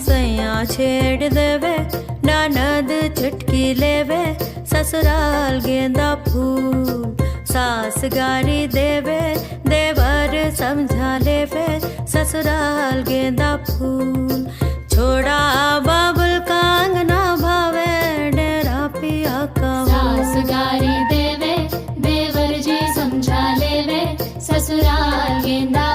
सैया छेड़ देवे ननद चुटकी लेवे ससुराल गेंदा फूल सास गारी देवे देवर समझा लेवे ससुराल गेंदा फूल छोड़ा बाबुल का अंगना भावे डेरा पिया का सास गारी देवे देवर जी समझा लेवे ससुराल गेंदा